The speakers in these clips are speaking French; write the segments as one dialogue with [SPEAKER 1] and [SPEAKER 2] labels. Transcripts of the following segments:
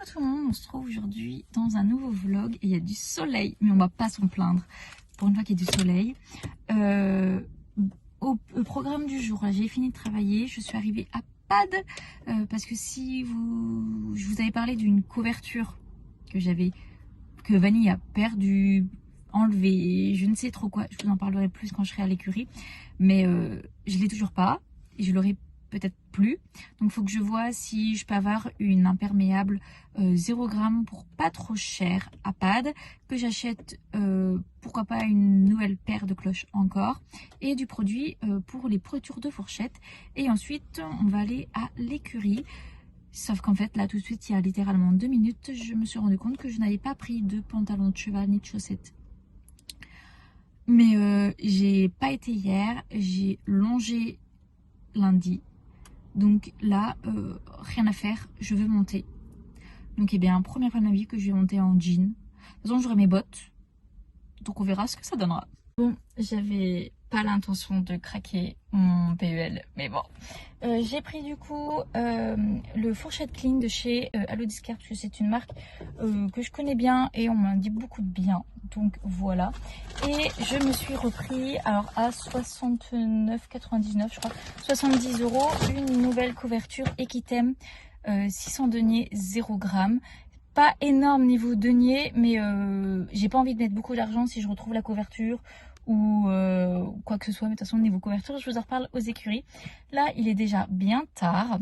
[SPEAKER 1] tout le monde, on se trouve aujourd'hui dans un nouveau vlog et il y a du soleil, mais on va pas s'en plaindre pour une fois qu'il y a du soleil. Au programme du jour, j'ai fini de travailler, je suis arrivée à Pad parce que je vous avais parlé d'une couverture que Vanille a perdu, enlevé, je ne sais trop quoi, je vous en parlerai plus quand je serai à l'écurie, mais je l'ai toujours pas et je l'aurai peut-être plus, donc il faut que je vois si je peux avoir une imperméable 0 g pour pas trop cher à Pad, que j'achète pourquoi pas une nouvelle paire de cloches encore et du produit pour les pourritures de fourchette, et ensuite on va aller à l'écurie. Sauf qu'en fait là tout de suite il y a littéralement 2 minutes je me suis rendu compte que je n'avais pas pris de pantalon de cheval ni de chaussettes. Mais j'ai pas été hier, j'ai longé lundi. Donc là, rien à faire, je veux monter. Donc eh bien, première fois de ma vie que je vais monter en jean. De toute façon, j'aurai mes bottes. Donc on verra ce que ça donnera. Bon, j'avais pas l'intention de craquer mon PEL, mais bon. J'ai pris du coup le fourchette clean de chez Allo Discard, parce que c'est une marque que je connais bien et on m'en dit beaucoup de bien. Donc voilà. Et je me suis repris alors à 69,99 je crois, 70 €, une nouvelle couverture Equitem 600 deniers 0 g. Pas énorme niveau denier, mais j'ai pas envie de mettre beaucoup d'argent si je retrouve la couverture ou quoi que ce soit. Mais de toute façon, niveau couverture, je vous en reparle aux écuries. Là, il est déjà bien tard.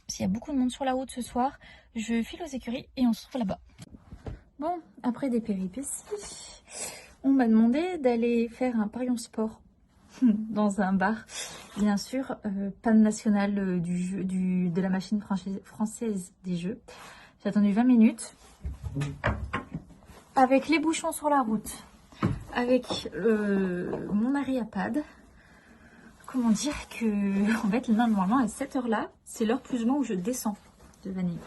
[SPEAKER 1] S'il y a beaucoup de monde sur la route ce soir, je file aux écuries et on se retrouve là-bas. Bon, après des péripéties, on m'a demandé d'aller faire un parion sport dans un bar. Bien sûr, panne nationale de la machine française des jeux. J'ai attendu 20 minutes avec les bouchons sur la route, avec mon arrêt à Pad. Comment dire que, en fait, normalement à cette heure-là, c'est l'heure plus ou moins où je descends de Vanille.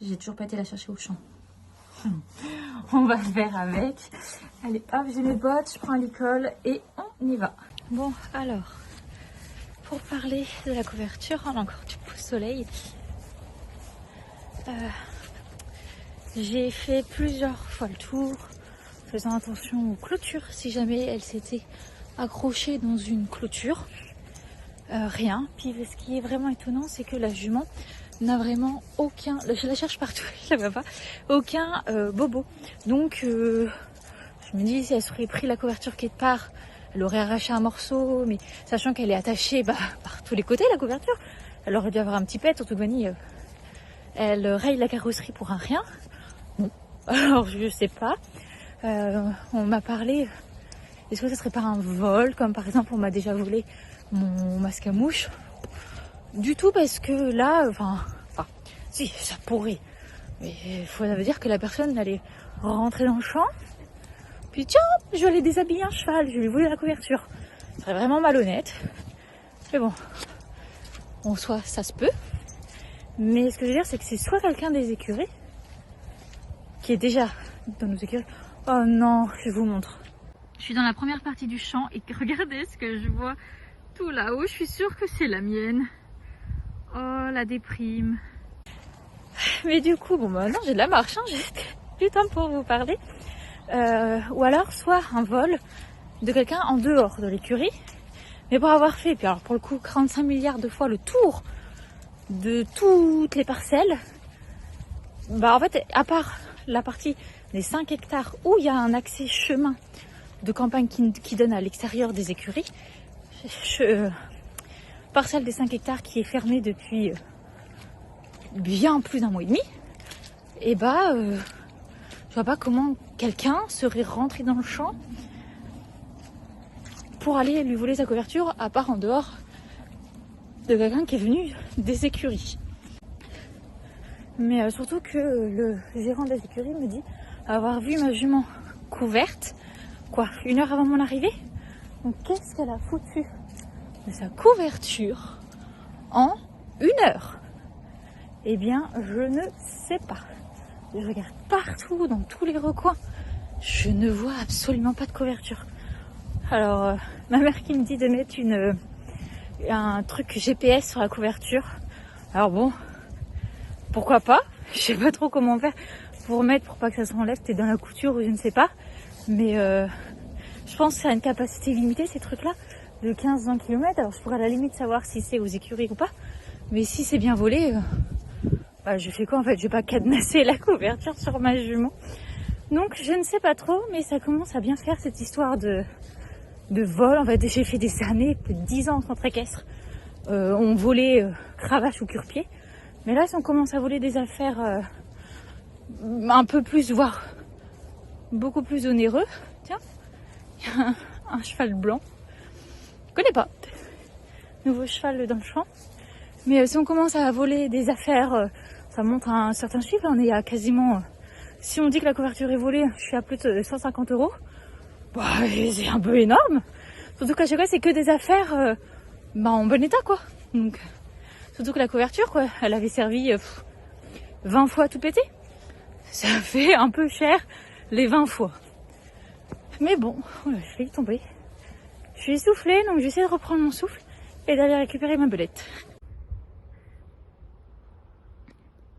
[SPEAKER 1] J'ai toujours pas été la chercher au champ. On va faire avec. Allez, hop, j'ai mes bottes, je prends l'école et on y va. Bon, alors, pour parler de la couverture, on a encore du beau soleil. J'ai fait plusieurs fois le tour, faisant attention aux clôtures, si jamais elle s'était accrochée dans une clôture. Rien. Puis ce qui est vraiment étonnant, c'est que la jument n'a vraiment aucun, je la cherche partout, je la vois pas, aucun bobo. Donc je me dis, si elle serait pris la couverture quelque part, elle aurait arraché un morceau, mais sachant qu'elle est attachée par tous les côtés, la couverture, elle aurait dû avoir un petit pet. Surtout Vanille, elle raye la carrosserie pour un rien. Bon, alors je sais pas. On m'a parlé, est-ce que ça serait pas un vol, comme par exemple on m'a déjà volé mon masque à mouche? Du tout, parce que là, enfin, si, ça pourrait. Mais ça veut dire que la personne allait rentrer dans le champ. Puis tiens, je vais aller déshabiller un cheval, je vais lui voler la couverture. Ce serait vraiment malhonnête. Mais bon, en soi, ça se peut. Mais ce que je veux dire, c'est que c'est soit quelqu'un des écuries, qui est déjà dans nos écuries. Oh non, je vous montre. Je suis dans la première partie du champ et regardez ce que je vois tout là-haut. Je suis sûre que c'est la mienne. Oh, la déprime. Mais du coup, bon, maintenant j'ai de la marche, hein, j'ai du temps pour vous parler. Ou alors, soit un vol de quelqu'un en dehors de l'écurie, mais pour avoir fait, puis alors pour le coup, 45 milliards de fois le tour de toutes les parcelles, en fait, à part la partie des 5 hectares où il y a un accès chemin de campagne qui donne à l'extérieur des écuries, parcelle des 5 hectares qui est fermée depuis bien plus d'un mois et demi, et je vois pas comment quelqu'un serait rentré dans le champ pour aller lui voler sa couverture, à part en dehors de quelqu'un qui est venu des écuries. Mais surtout que le gérant des écuries me dit avoir vu ma jument couverte, quoi, 1 heure avant mon arrivée. Donc qu'est-ce qu'elle a foutu de sa couverture en 1 heure? Eh bien, je ne sais pas. Je regarde partout, dans tous les recoins. Je ne vois absolument pas de couverture. Alors, ma mère qui me dit de mettre un truc GPS sur la couverture. Alors bon, pourquoi pas? Je sais pas trop comment faire pour remettre, pour pas que ça s'enlève, peut-être dans la couture ou je ne sais pas. Mais je pense que ça a une capacité limitée ces trucs-là, de 15-20 km. Alors je pourrais à la limite savoir si c'est aux écuries ou pas. Mais si c'est bien volé, bah, je fais quoi en fait? Je vais pas cadenasser la couverture sur ma jument. Donc je ne sais pas trop, mais ça commence à bien faire cette histoire de vol. En fait, j'ai fait des années, plus de 10 ans contre équestre. On volait cravache ou cure-pied. Mais là, si on commence à voler des affaires un peu plus, voire beaucoup plus onéreux, tiens, il y a un cheval blanc. Je connais pas. Nouveau cheval dans le champ. Mais si on commence à voler des affaires, ça monte à un certain chiffre. Là, on est à quasiment... si on dit que la couverture est volée, je suis à plus de 150 €. Bah, c'est un peu énorme. Surtout qu'à chaque fois, c'est que des affaires en bon état, quoi. Donc, surtout que la couverture, quoi, elle avait servi 20 fois tout pété. Ça fait un peu cher les 20 fois. Mais bon, voilà, je vais y tomber. Je suis essoufflée, donc j'essaie de reprendre mon souffle et d'aller récupérer ma belette.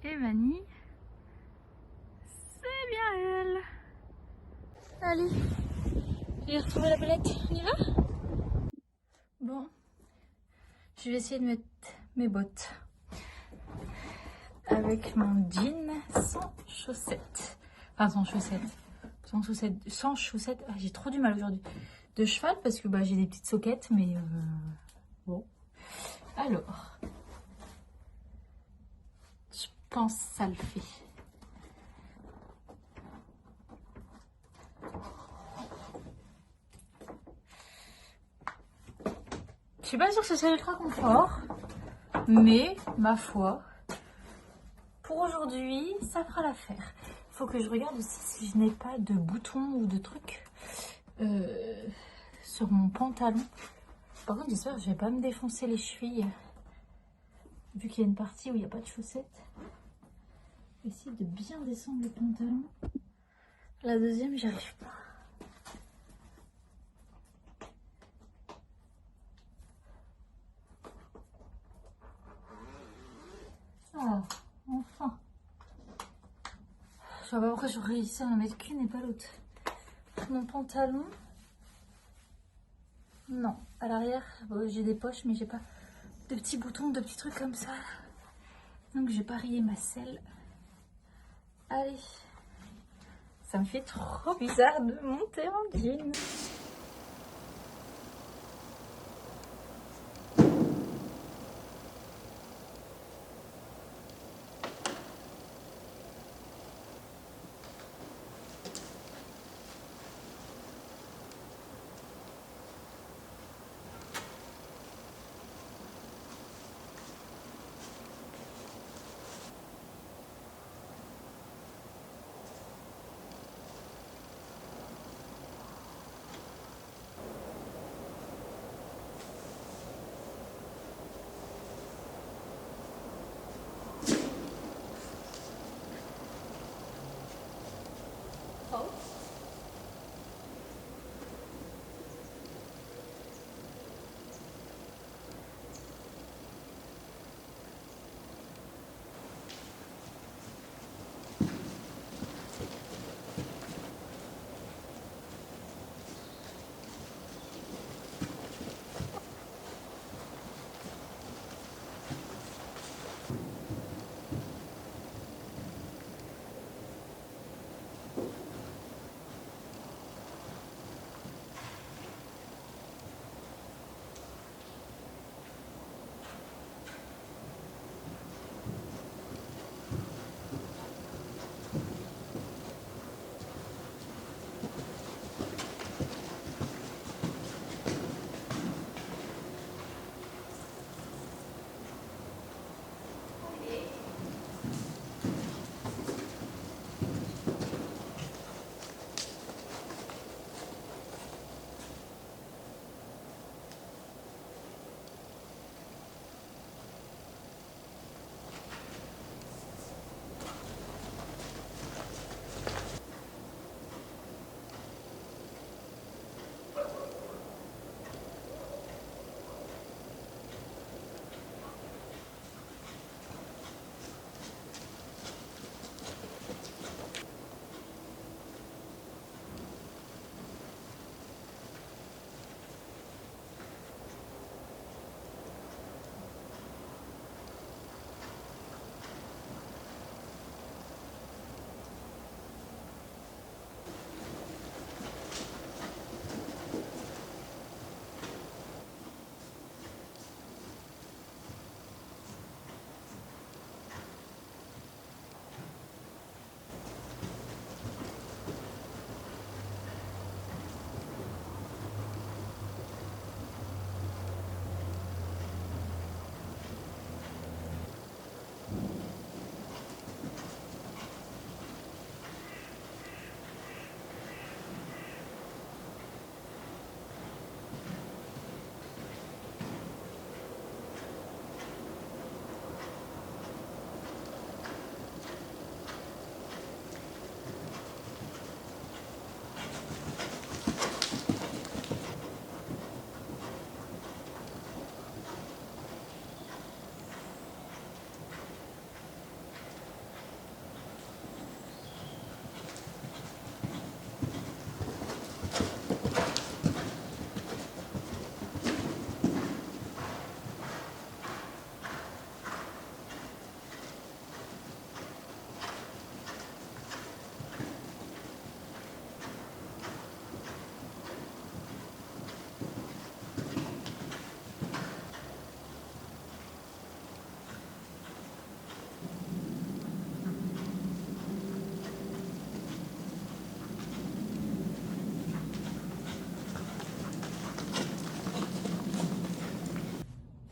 [SPEAKER 1] Et Mani, c'est bien elle. Allez, j'ai retrouvé la belette, on y va? Bon, je vais essayer de mettre mes bottes avec mon jean sans chaussettes. Enfin, sans chaussettes. Sans chaussettes. Ah, j'ai trop du mal aujourd'hui. De cheval parce que bah, j'ai des petites soquettes, mais bon. Alors, je pense que ça le fait. Je suis pas sûre que ce soit ultra confort, mais ma foi, pour aujourd'hui, ça fera l'affaire. Il faut que je regarde aussi si je n'ai pas de boutons ou de trucs sur mon pantalon. Par contre, j'espère que je vais pas me défoncer les chevilles, vu qu'il y a une partie où il n'y a pas de chaussettes. Je vais essayer de bien descendre le pantalon. La deuxième, j'y arrive pas. Ah, enfin. Je sais pas pourquoi je réussis à en mettre qu'une et pas l'autre. Mon pantalon. Non, à l'arrière, bon, j'ai des poches, mais j'ai pas de petits boutons, de petits trucs comme ça. Donc j'ai pas rayé ma selle. Allez. Ça me fait trop bizarre de monter en jean.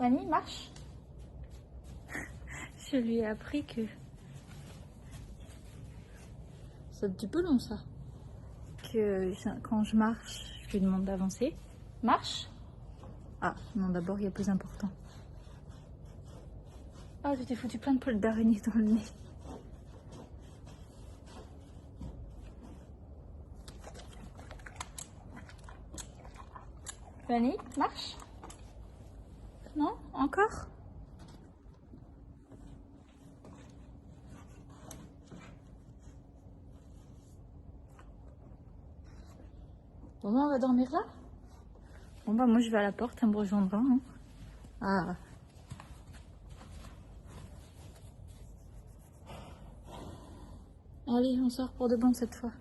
[SPEAKER 1] Fanny, marche. Je lui ai appris que... C'est un petit peu long ça. Que quand je marche, je lui demande d'avancer. Marche. Ah, non, d'abord il y a plus important. Ah, tu t'es foutu plein de poils d'araignée dans le nez. Fanny, marche. Non, encore. Bon, on va dormir là. Bon, bah moi je vais à la porte, elle me rejoindra. Hein. Ah. Allez, on sort pour de bon cette fois.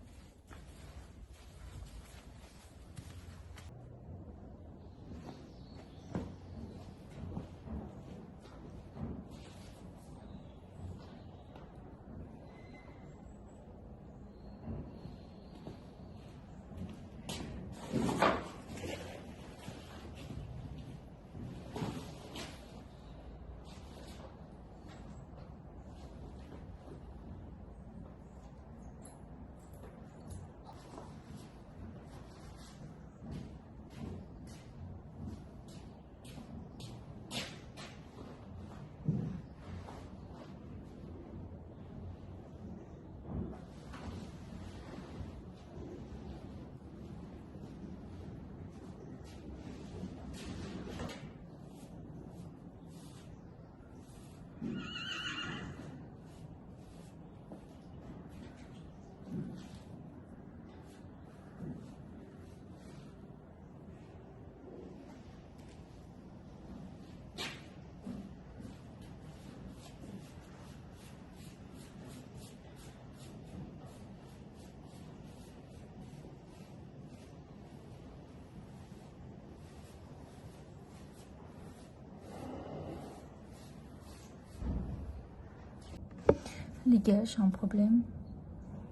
[SPEAKER 1] Les gars, j'ai un problème.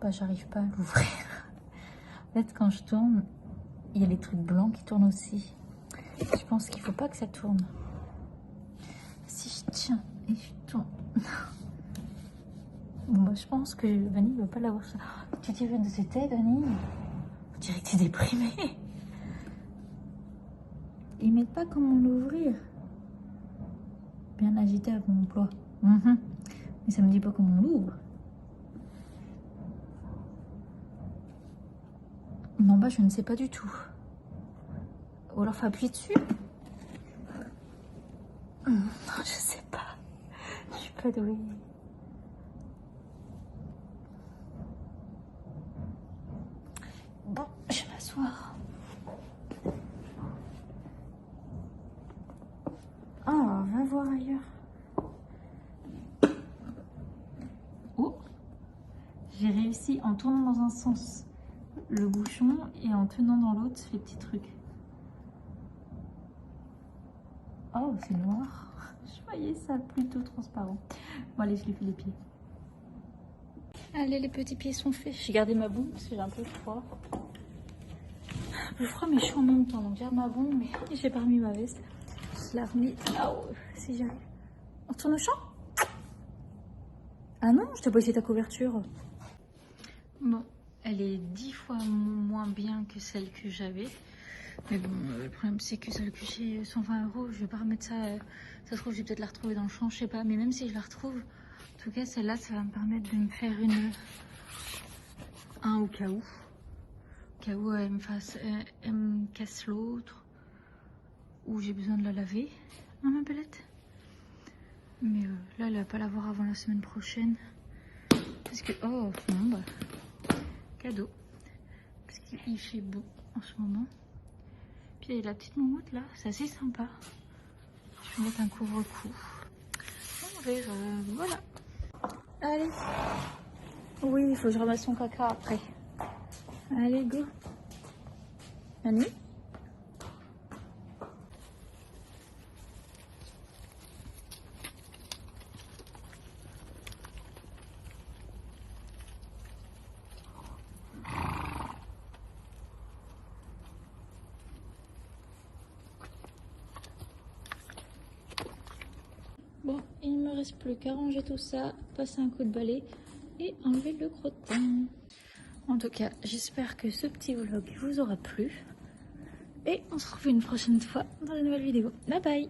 [SPEAKER 1] Bah, j'arrive pas à l'ouvrir. En fait, quand je tourne, il y a les trucs blancs qui tournent aussi. Je pense qu'il faut pas que ça tourne. Si je tiens et je tourne. Bon, bah, je pense que Vanille ne va pas l'avoir. Tu t'y veux de cette tête, Vanille? On dirait que t'es déprimée. Ils mettent pas comment l'ouvrir. Bien agité avec mon emploi. Mais ça me dit pas comment on l'ouvre. Non, bah je ne sais pas du tout. Ou alors faut appuyer dessus. Non, je sais pas. Je suis pas douée. Bon, je vais m'asseoir. Oh, va voir ailleurs. Oh, j'ai réussi en tournant dans un sens le bouchon et en tenant dans l'autre les petits trucs. Oh, c'est noir. Je voyais ça plutôt transparent. Bon, allez, je lui fais les pieds. Allez, les petits pieds sont faits. J'ai gardé ma bombe parce que j'ai un peu froid. Un peu froid mais chaud en même temps. Donc, j'ai ma bombe, mais j'ai pas remis ma veste. Je l'ai remis. Oh, si j'arrive. On retourne au champ? Ah non, je t'ai pas essayé ta couverture. Bon, elle est 10 fois moins bien que celle que j'avais. Mais bon, le problème c'est que celle que j'ai 120 €, je vais pas remettre ça. Ça se trouve, je vais peut-être la retrouver dans le champ, je sais pas. Mais même si je la retrouve, en tout cas, celle-là, ça va me permettre de me faire un au cas où. Au cas où elle me casse l'autre. Ou j'ai besoin de la laver. Hein, ma belette? Mais là, elle va pas l'avoir avant la semaine prochaine. Parce que, oh, non, bah, cadeau. Parce qu'il fait beau en ce moment. Puis il y a la petite moumoute là, c'est assez sympa. Je vais mettre un couvre-cou. On verra, voilà. Allez. Oui, il faut que je ramasse son caca après. Allez, go. Annie? il ne me reste plus qu'à ranger tout ça, passer un coup de balai et enlever le crottin. En tout cas, j'espère que ce petit vlog vous aura plu. Et on se retrouve une prochaine fois dans une nouvelle vidéo. Bye bye!